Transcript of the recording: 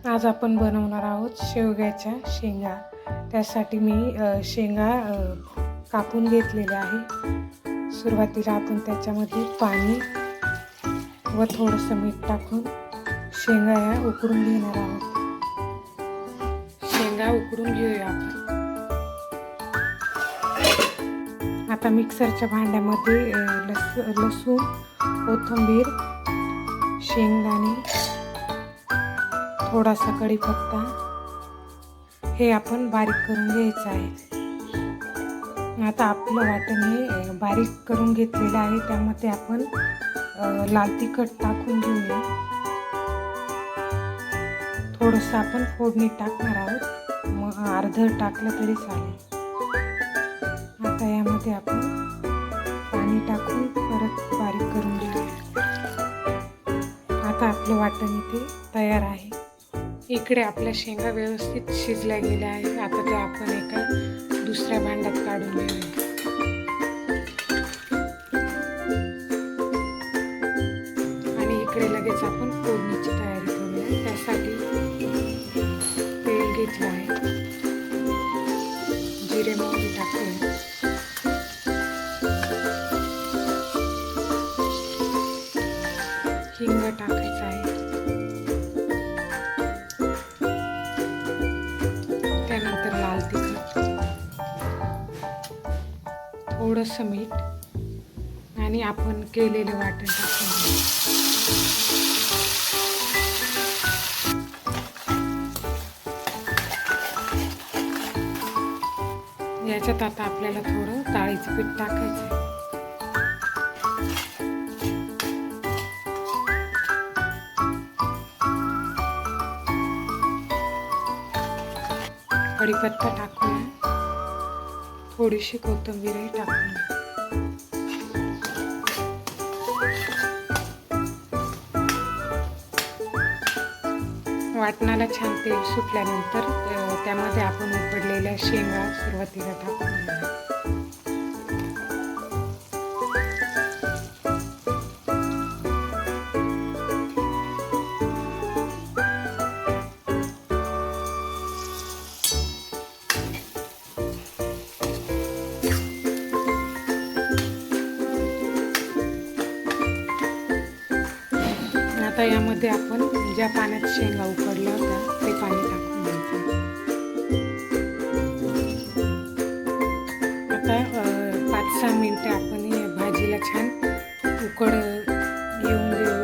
आज आपण बनवणार आहोत शेवग्याच्या शेंगा. त्यासाठी मी शेंगा कापून घेतलेल्या आहे. सुरुवातीला आपण त्याच्यामध्ये पाणी व थोडंसं मीठ टाकून शेंगा या उकडून घेणार आहोत. शेंगा उकडून घेऊया आपण. आता मिक्सरच्या भांड्यामध्ये लसूण, कोथिंबीर, शेंगदाणे, थोडासा कढीपत्ता हे आपण बारीक करून घ्यायचं आहे. आता आपलं वाटण हे बारीक करून घेतलेलं आहे. त्यामध्ये आपण लाल तिखट टाकून घेऊया. थोडंसं आपण फोडणी टाकणार आहोत, मग अर्धं टाकलं तरी चालेल. आता यामध्ये आपण पाणी टाकून परत बारीक करून घेऊया. आता आपलं वाटण इथे तयार आहे. इकडे आपल्या शेंगा व्यवस्थित शिजल्या गेल्या आहेत. आता ते आपण एका दुसऱ्या भांड्यात काढून घेऊया. आणि इकडे लगेच आपण फोडणीची तयारी करूया. त्यासाठी तेल घेतलं आहे, जिरे मोहरी टाकूया, हिंग टाकायचं आहे, त्यानंतर लाल तिखट, थोडंसं मीठ आणि आपण केलेलं वाटण टाकून याच्यात आता आपल्याला थोडं डाळीचं पीठ टाकायचं आहे. कढीपत्ता टाकूया, थोडीशी कोथिंबीरही टाकूया. वाटणाला छान तेल सुटल्यानंतर त्यामध्ये आपण उकडलेल्या शेंगा सुरुवातीला टाकून घेऊया. आता यामध्ये आपण ज्या पाण्यात शेंगा उकडल्या होत्या ते पाणी टाकून द्यायचं. आता 5-6 मिनिटं आपण या भाजीला छान उकड येऊन देऊ.